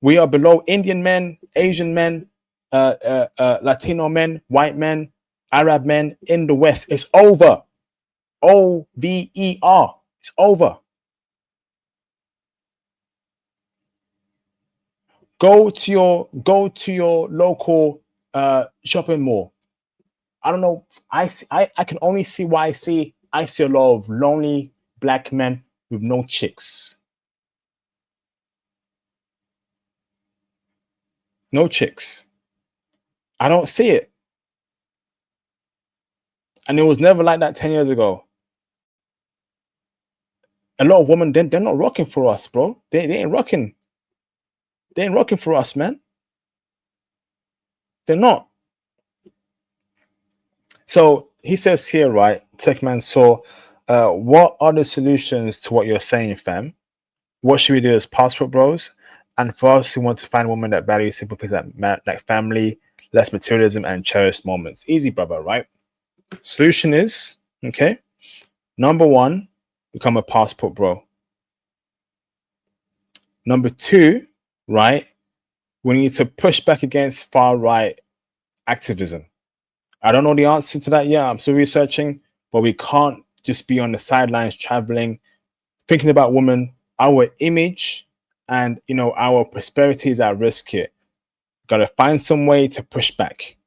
We are below Indian men, Asian men, Latino men, white men, Arab men in the West. It's over. OVER. It's over. Go to your local shopping mall. I don't know. I can only see why I see a lot of lonely black men with no chicks. No chicks. I don't see it. And it was never like that 10 years ago. A lot of women, they're not rocking for us, bro. They ain't rocking. They ain't rocking for us, man. They're not. So he says here, right, Techman, so what are the solutions to what you're saying, fam? What should we do as passport bros? And for us who want to find a woman that values simple things like family, less materialism, and cherished moments. Easy, brother, right? Solution is, okay, number one, become a passport bro. Number two, right? We need to push back against far right activism. I don't know the answer to that yet. I'm still researching, but we can't just be on the sidelines traveling, thinking about women. Our image and our prosperity is at risk here. Got to find some way to push back.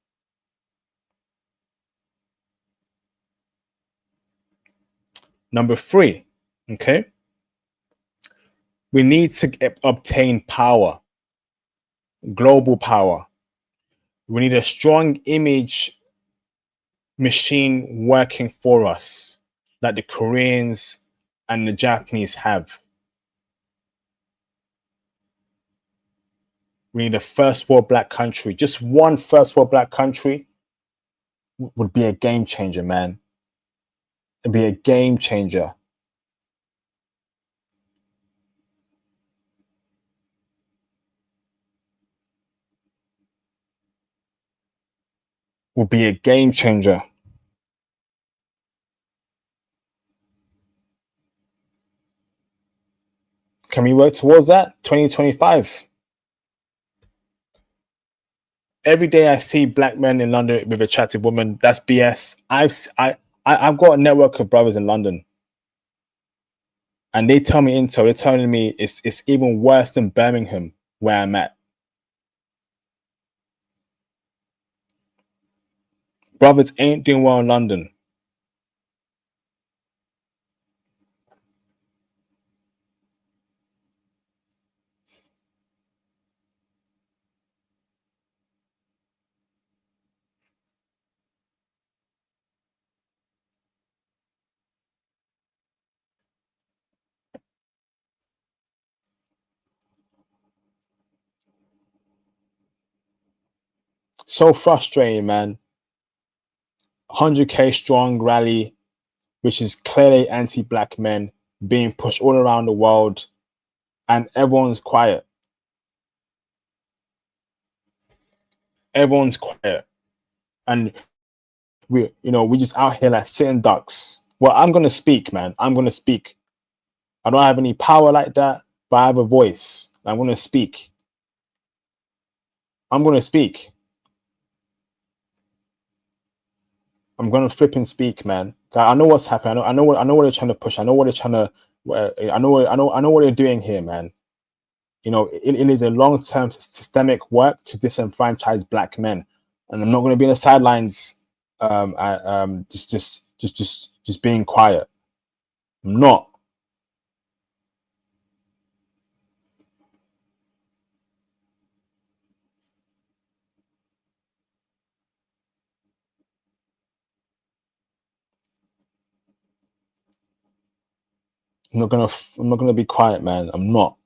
Number three, okay, we need to obtain power, global power. We need a strong image machine working for us, like the Koreans and the Japanese have. We need a first world black country. Just one first world black country would be a game changer, man. It'd be a game changer. Would be a game changer. Can we work towards that? 2025. Every day I see black men in London with attractive women. That's BS. I've got a network of brothers in London, and they tell me they're telling me it's even worse than Birmingham where I'm at. Brothers ain't doing well in London. So frustrating, man. 100K strong rally, which is clearly anti-black men being pushed all around the world, and everyone's quiet. Everyone's quiet, and we just out here like sitting ducks. Well, I'm gonna speak, man. I'm gonna speak. I don't have any power like that, but I have a voice. I'm gonna speak. I'm gonna speak. I'm gonna flip and speak, man. I know what's happening. I know what they're trying to push. I know what they're trying to. I know what they're doing here, man. It is a long-term systemic work to disenfranchise black men, and I'm not going to be on the sidelines, just being quiet. I'm not. I'm not gonna be quiet, man. I'm not.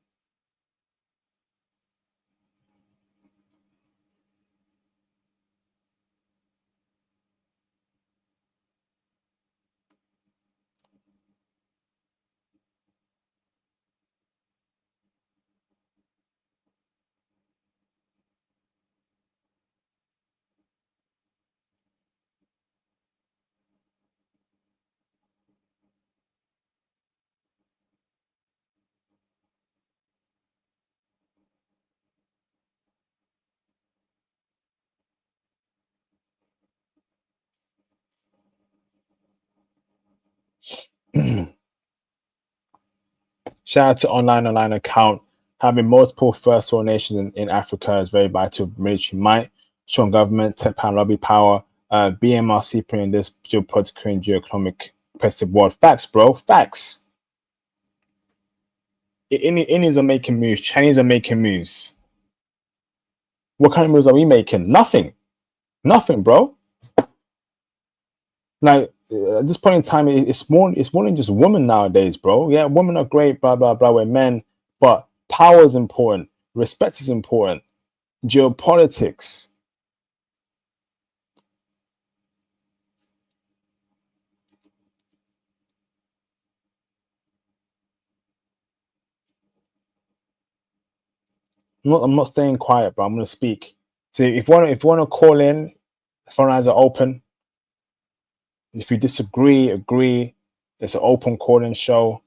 Shout out to online account. Having multiple first world nations in Africa is very vital for military might, strong government, tech power, lobby power, BMRC playing this geopolitical and geoeconomic oppressive world. Facts, bro. Facts. Indians are making moves. Chinese are making moves. What kind of moves are we making? Nothing. Nothing, bro. Like at this point in time, it's more than just women nowadays, bro. Yeah, women are great, blah blah blah. We're men, but power is important. Respect is important. Geopolitics. I'm not staying quiet, but I'm gonna speak. So if you wanna call in, phone lines are open. If you disagree, agree. It's an open call-in show.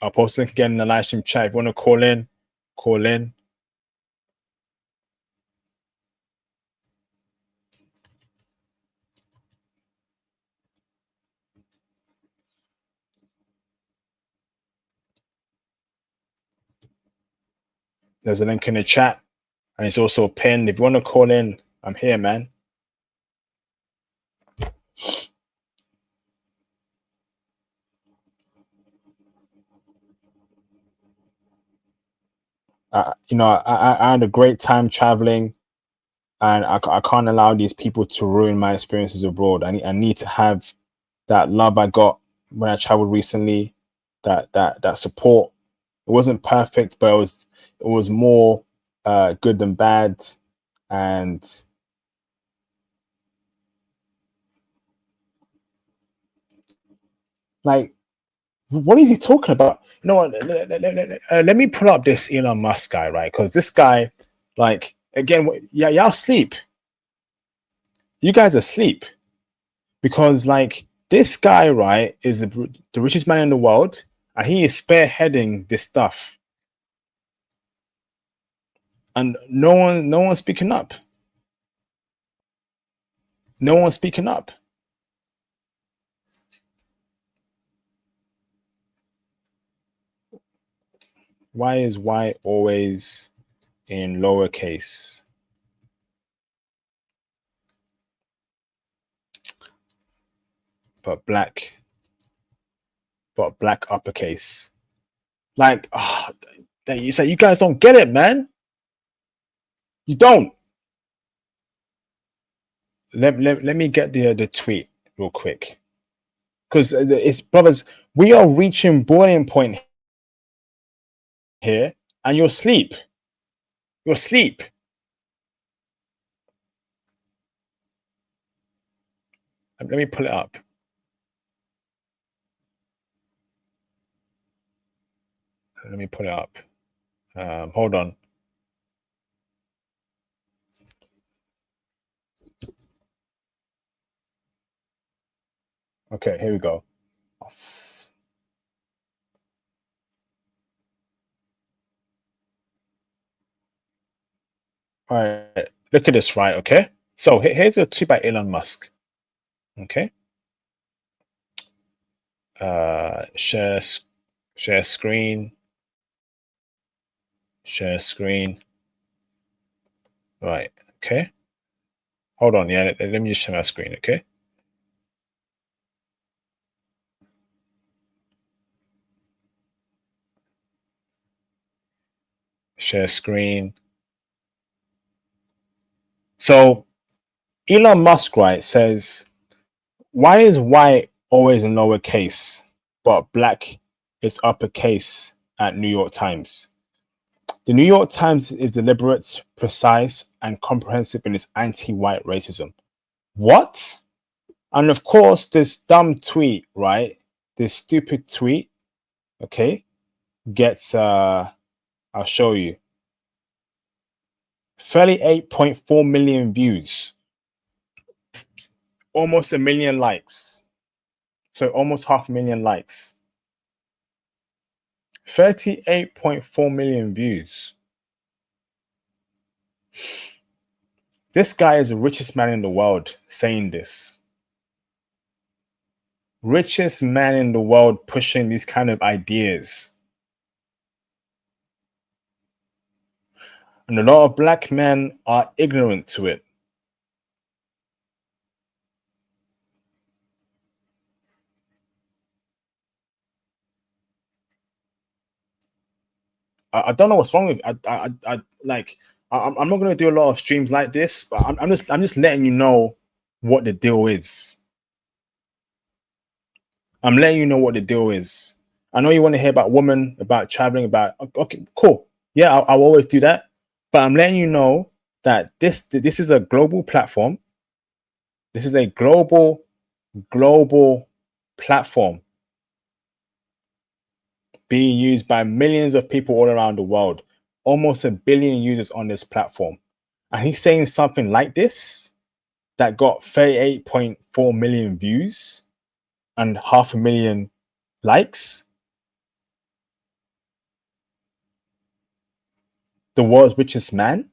I'll post the link again in the live stream chat. If you want to call in, call in. There's a link in the chat, and it's also pinned. If you want to call in, I'm here, man. I had a great time traveling, and I can't allow these people to ruin my experiences abroad. I need to have that love I got when I traveled recently, that support. It wasn't perfect, but it was more good than bad. And like, what is he talking about? You know what? Let me pull up this Elon Musk guy, right? Because this guy, like, again, yeah, y'all sleep. You guys are asleep. Because, like, this guy, right, is the richest man in the world, and he is spearheading this stuff. And no one's speaking up. No one's speaking up. Why is Y always in lowercase? But black uppercase. Like, you say you guys don't get it, man. You don't. Let me get the tweet real quick, because it's, brothers, we are reaching boiling point here, and you're asleep. You're asleep. Let me pull it up. Let me pull it up. Hold on. Okay, here we go. All right, look at this, right? Okay, so here's a tweet by Elon Musk. Okay, share screen. Share screen. Right. Okay. Hold on. Yeah. Let me just share my screen. Okay. Share screen. So Elon Musk, right, says, why is white always in lowercase, but black is uppercase at New York Times? The New York Times is deliberate, precise, and comprehensive in its anti-white racism. What? And of course, this dumb tweet, right? This stupid tweet, okay, gets I'll show you. 38.4 million views. Almost a million likes. So almost 500,000 likes. 38.4 million views. This guy is the richest man in the world saying this. Richest man in the world pushing these kind of ideas. And a lot of black men are ignorant to it. I don't know what's wrong with it. I like, I'm not going to do a lot of streams like this, but I'm just letting you know what the deal is. I'm letting you know what the deal is. I know you want to hear about women, about traveling, about, okay, cool. Yeah, I'll always do that. But I'm letting you know that this is a global platform. This is a global platform being used by millions of people all around the world. Almost 1 billion users on this platform. And he's saying something like this that got 38.4 million views and 500,000 likes. The world's richest man?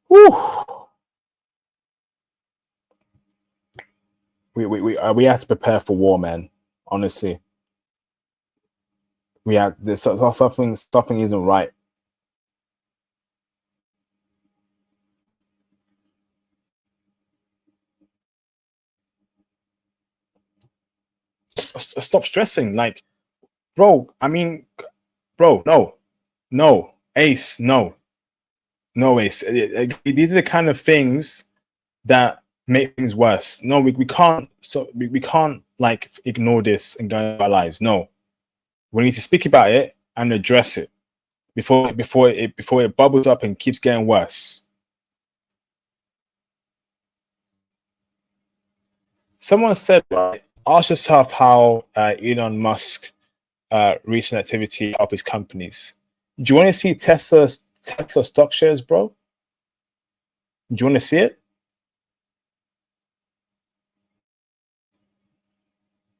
Whew. We have to prepare for war, man. Honestly, we have this something isn't right. Stop stressing, like, bro. I mean, bro, no, Ace, no, Ace. These are the kind of things that make things worse. No, we can't. So we can't like ignore this and go about our lives. No, we need to speak about it and address it before it bubbles up and keeps getting worse. Someone said, right, ask yourself how Elon Musk recent activity of his companies. Do you want to see Tesla stock shares, bro? Do you want to see it?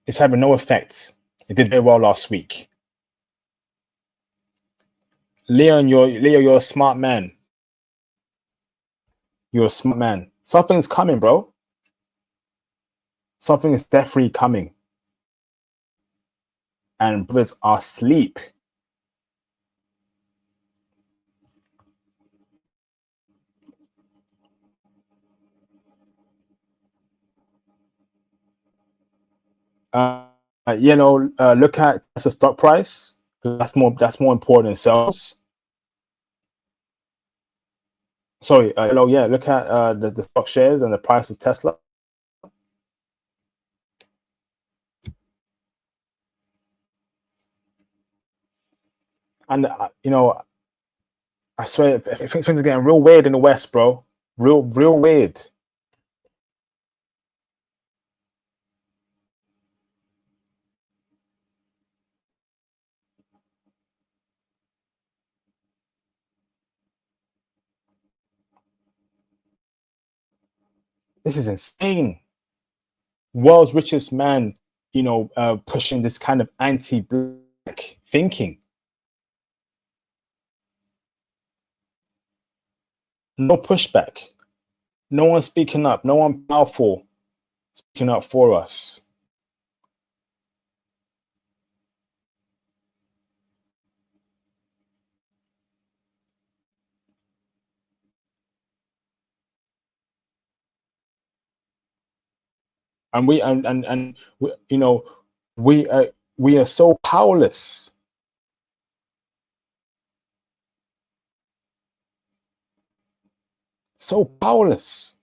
It's having no effect. It did very well last week. Leo, you're a smart man. You're a smart man. Something's coming, bro. Something is definitely coming. And brothers are asleep. Look at the stock price. That's more important than sales. Sorry, look at the stock shares and the price of Tesla. And I swear, if things are getting real weird in the West, bro. Real weird. This is insane. World's richest man, pushing this kind of anti-black thinking. No pushback. No one speaking up. No one powerful speaking up for us. And we we are so powerless. So powerless.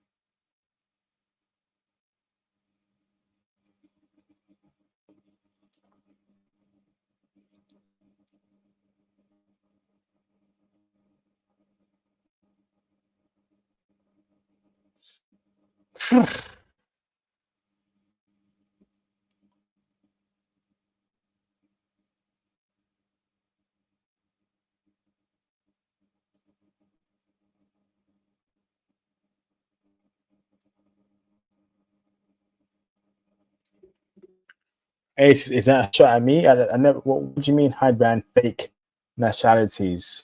Hey, is that a shot at me? I never. What do you mean hide behind fake nationalities?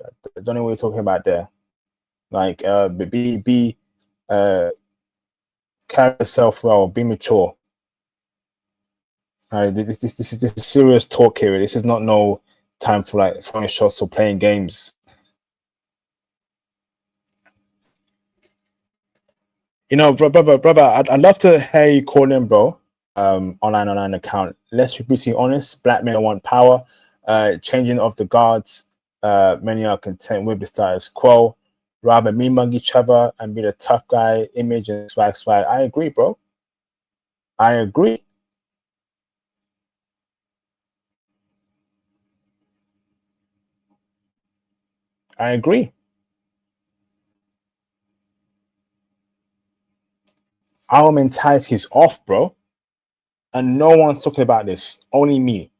I don't know what you're talking about there. Like, be carry yourself well. Be mature. All right, this is serious talk here. This is not no time for like throwing shots or playing games. Brother, I'd love to hear you call in, bro. Online account. Let's be brutally honest. Black men want power. Changing of the guards. Many are content with the status quo. Rather me mug each other and be the tough guy image and swag. I agree, bro. I agree. I agree. Our mentality is off, bro. And no one's talking about this. Only me.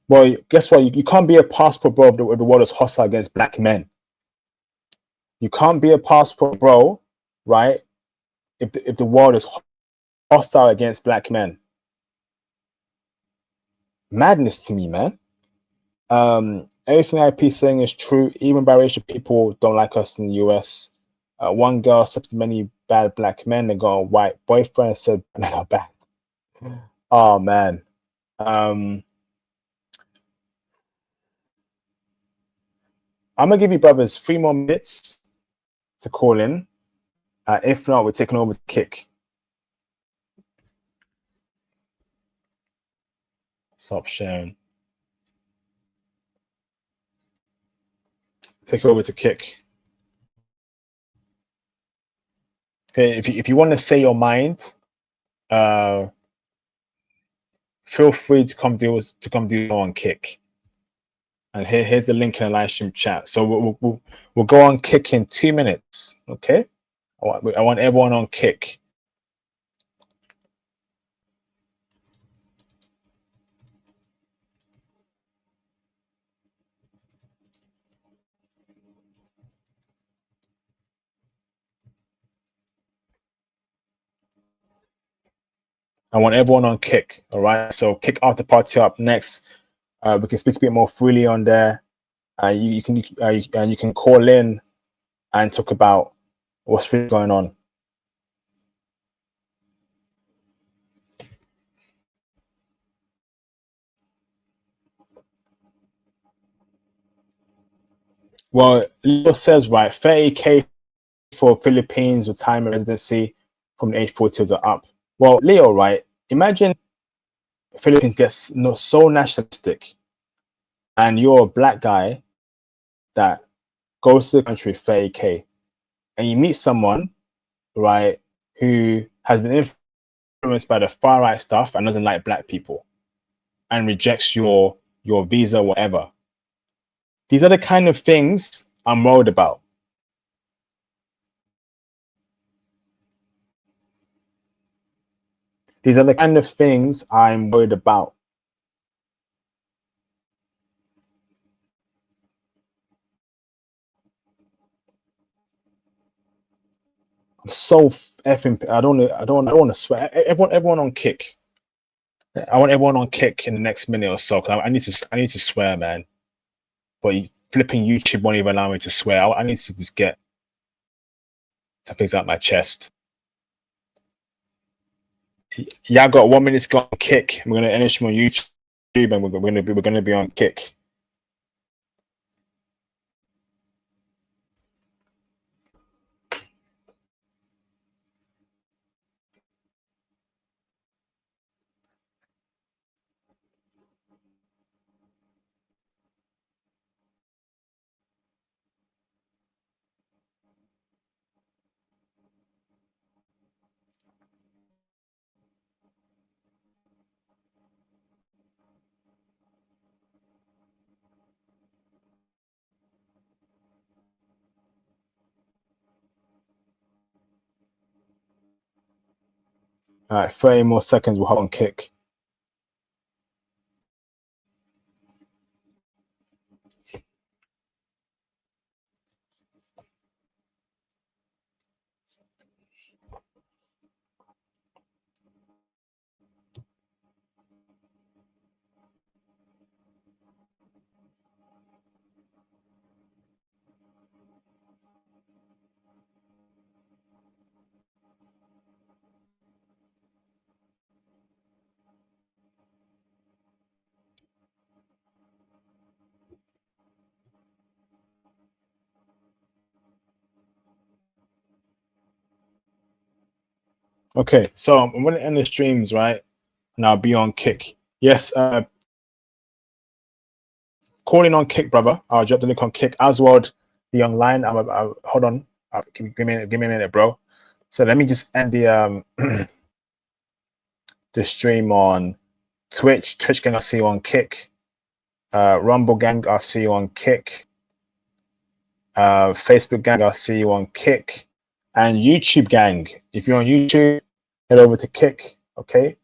Well, guess what? You can't be a passport bro if the world is hostile against black men. You can't be a passport bro, right? If the world is hostile against black men. Madness to me, man. Everything IP saying is true. Even biracial people don't like us in the US. One girl accepted many bad black men. They got a white boyfriend and said, "No, bad." Oh man. I'm gonna give you brothers 3 more minutes to call in. If not, we're taking over the kick. Stop sharing. Take over to kick. Okay, if you want to say your mind, feel free to come do on kick. And here's the link in the live stream chat. So we'll go on kick in 2 minutes. Okay, I want everyone on kick. I want everyone on kick. All right. So kick after party up next. We can speak a bit more freely on there. You can call in and talk about what's really going on. Well, Leo says right, 30K for Philippines retirement residency from the age 40 or up. Well, Leo, right? Imagine Philippines gets so nationalistic, and you're a black guy that goes to the country 30K, and you meet someone, right, who has been influenced by the far right stuff and doesn't like black people, and rejects your visa, whatever. These are the kind of things I'm worried about. These are the kind of things I'm worried about. I'm so effing. I don't want to swear. Everyone on kick. I want everyone on kick in the next minute or so. Cause I need to swear, man. But flipping YouTube won't even allow me to swear. I need to just get some things out my chest. Yeah, I got 1 minute to go on kick. We're gonna end this on YouTube, and we're gonna be on kick. All right, 30 more seconds. We'll hop on kick. Okay, so I'm gonna end the streams, right? And I'll be on kick. Yes, calling on kick, brother. I'll drop the link on kick. Oswald, the young lion. Hold on. Give me a minute, bro. So let me just end the the stream on Twitch. Twitch gang, I'll see you on kick. Rumble gang, I'll see you on kick. Facebook gang, I'll see you on kick. And YouTube gang, if you're on YouTube, head over to kick. Okay.